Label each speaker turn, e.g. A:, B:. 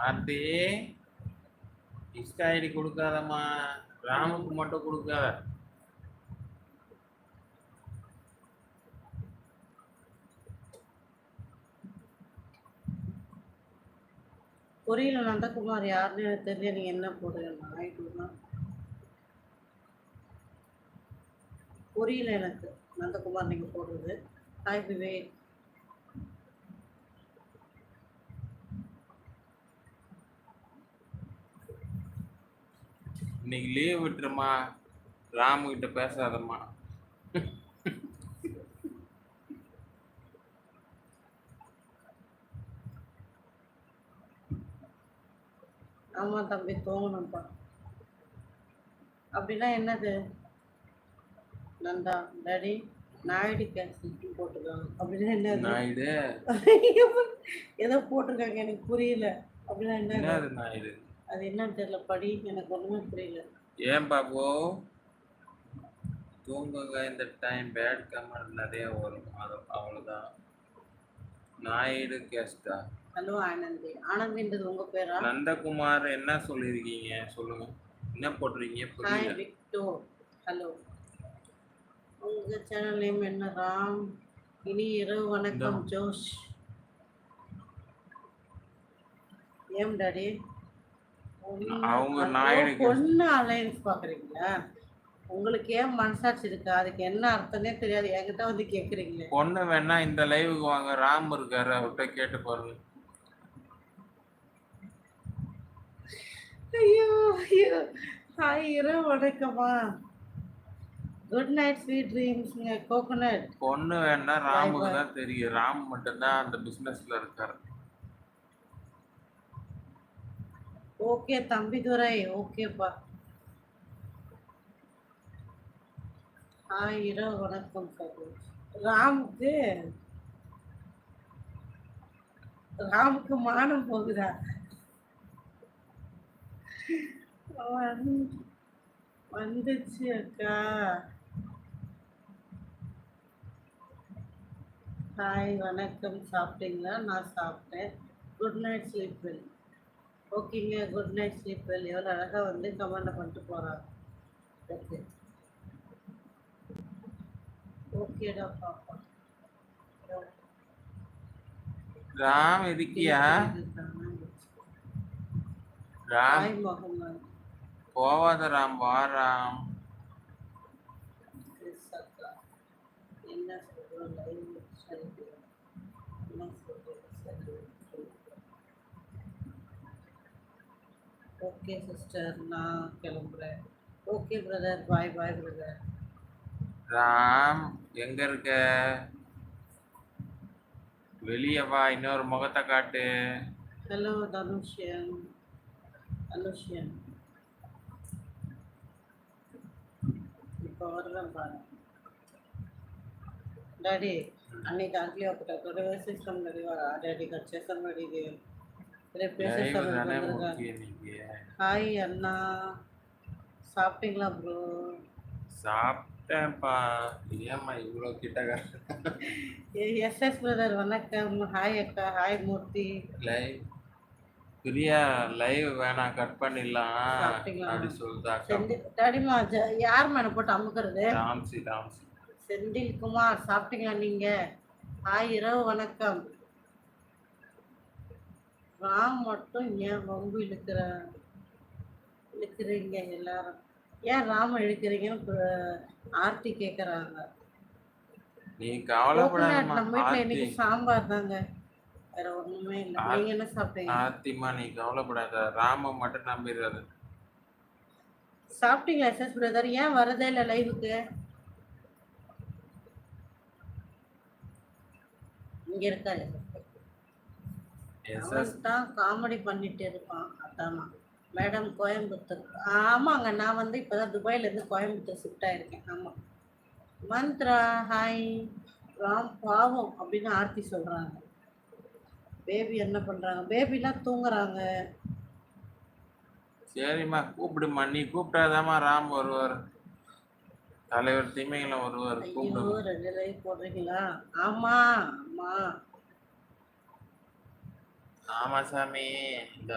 A: Aarthi Insta ID கொடுக்காதம்மா, ராமுக்கு மட்டும் கொடுக்காத.
B: புரியல நந்தகுமார் யாருன்னு எனக்கு தெரியல. நீங்க என்ன போடுறீங்க? புரியல எனக்கு நந்தகுமார் நீங்க போடுறது. ஹாய் விவேக்.
A: இன்னைக்கு லீவ் விட்டுருமா, ராமு கிட்ட பேசாதம்மா.
B: ஆமா தம்பி தூங்கணும்ப்பா. அப்படின்னா என்னது நந்தா டாடி? நாயுடு கேன்சல் போட்டிருக்காங்க அப்படின்னா என்னது?
A: நாயுடு
B: ஏதோ போட்டிருக்காங்க எனக்கு புரியல. அப்படின்னா
A: என்னது நாயுடு?
B: அது என்னன்னு தெரியல, படி. எனக்கு ஒண்ணுமே புரியல.
A: ஏன் பாபு தூங்குங்க, இந்த டைம் பேட் கமெண்ட் நிறைய வரும், அது அவ்வளோதான். நாயுடு கேஸ்டா?
B: ஹலோ ஆனந்தி. ஆனந்தின்றது உங்க பேரா?
A: நந்தகுமார் என்ன சொல்லியிருக்கீங்க சொல்லுங்க, என்ன போட்டிருக்கீங்க
B: ஹாய்
A: புரியல.
B: விக்டோ. ஹலோ. உங்க சேனல் நேம் என்ன? ராம். இனி இரவு வணக்கம் ஜோஷ். ஏம் டாடி
A: அவங்க நாயுடு
B: பொண்ணு அலையன்ஸ் பாக்குறீங்களா? உங்களுக்கு ஏன் மனசாட்சி இருக்கா? அதுக்கு என்ன அர்த்தமே தெரியாது, என்கிட்ட வந்து கேக்குறீங்களே.
A: பொண்ணு வேணா இந்த லைவுக்கு வாங்க, ராம் இருக்காரு, அவர்கிட்ட கேட்டு பாருங்க.
B: ஐயோ ஐயோ. ஹாய் இரவு வணக்கமா. குட் நைட் ஸ்வீட் ட்ரீம்ஸ்ங்க கோகோனட்.
A: பொண்ணு வேணா ராமுக்கு தான் தெரியும், ராம் மட்டும்தான் அந்த பிசினஸ்ல இருக்காரு.
B: ஓகே தம்பிதுரை, ஓகேப்பா. ஹாய் இரவு வணக்கம் ராமுக்கு மானம் போகுதா? வந்துச்சு அக்கா. ஹாய் வணக்கம். சாப்பிட்டீங்களா? நான் சாப்பிட்டேன். Good night sleep well. ஓகேங்க, குட் நைட் ஸ்லீப் வெல். எவ்வளோ அழகாக வந்து கமெண்ட் பண்ணிட்டு போகிறாங்க. ஓகே ஓகேடா பாப்பா.
A: ராம் இருக்கியா? ராம்
B: ஹாய் முகமது.
A: போவாத ராம், வா ராம்.
B: என்ன சொல்றோம்? என்ன சொல்றது? ஓகே சிஸ்டர், நான் கிளம்புறேன். ஓகே பிரதர், பாய் பாய் பிரதர்.
A: ராம் எங்க இருக்க? வெளியே வா, இன்னொரு முகத்தை காட்டு.
B: ஹலோ தனுஷ்யன். அனுஷ்யன் இப்போ வருவேன் பாருங்க. డాడీ అన్ని దాంట్లో ఒకటి ఒకటి వేసేస్తాం డాడీ. డాడీకి వచ్చేస్తాం డాడీ. ఇది రేపు వేసేస్తాం. హాయ్ అన్నా, சாப்பிட்டீங்களா ப்ரோ?
A: சாப்பிட்டேன்ப்பா. ஏம்மா இவ்வளோ கிட்டக்க?
B: எஸ்எஸ் பிரதர் வணக்கம். ஹாய் அக்கா. Hi Murthy.
A: Live Priya, live வேணாம், கட் பண்ணிடலாம் அப்படி சொல்லுதா?
B: டாடிமா யார் மேலே போட்டு அமுக்கிறது?
A: ராம்சி ராம்சி.
B: செந்தில் குமார் சாப்பிட்டீங்களா நீங்க? ஹாய் இரவு வணக்கம். ராம் மட்டும் ஏன் வம்பு இழுக்கிறீங்க எல்லாரும்? ஏன் ராம இழுக்கிறீங்கன்னு ஆர்த்தி கேட்குறாங்க.
A: நீ கவலைப்படாத,
B: நம்ம வீட்டில் இன்னைக்கு சாம்பார் தாங்க, வேற ஒண்ணுமே இல்லை. நீங்க என்ன சாப்பிட்டீங்க?
A: ஆர்த்திமா நீ கவலைப்படாத, ராம மட்டும் நம்பிடுறது.
B: சாப்பிட்டீங்களா எஸ்எஸ் பிரதர்? ஏன் வரதே இல்லை லைவுக்கு? இங்க இருக்காரு தான், காமெடி பண்ணிட்டு இருப்பான். அதானா மேடம் கோயம்புத்தூர்? ஆமாங்க, நான் வந்து இப்போதான் துபாயிலேருந்து கோயம்புத்தூர் ஷிஃப்ட் ஆயிருக்கேன். ஆமாம். மந்த்ரா ஹாய். ராம் பாவம் அப்படின்னு ஆர்த்தி சொல்கிறாங்க. பேபி என்ன பண்ணுறாங்க? பேபிலாம் தூங்குறாங்க.
A: சரிம்மா கூப்பிடுமா, நீ கூப்பிட்டாதாம்மா ராம் வருவார், தலைவர் திமைகளும் வருவார்.
B: ஐயோ 2 லைவ் போடுறீங்களா? ஆமாம் ஆமாம்.
A: ஆமா சாமி. இந்த